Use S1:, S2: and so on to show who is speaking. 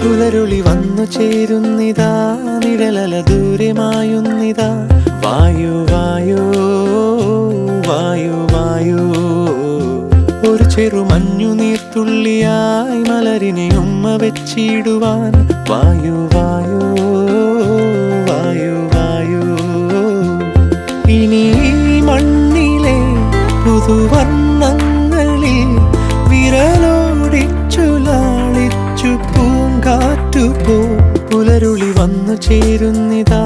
S1: പുലരുളി വന്നു ചേരുന്നിതാ, നിഴലല ദൂരെ മായുന്നിതാ. വായു വായു വായു വായു, ഒരു ചെറു മഞ്ഞു നീർത്തുള്ളിയായി മലരിനെ ഉമ്മ വെച്ചിടുവാൻ. വായു വായു വായു വായു, ഇനി മണ്ണിലെ പുതുവർണ്ണങ്ങളിൽ വിരലോടിച്ചു ലാളിച്ചു പൂങ്കാറ്റുപോ. പുലരുളി വന്നു ചേരുന്നിതാ,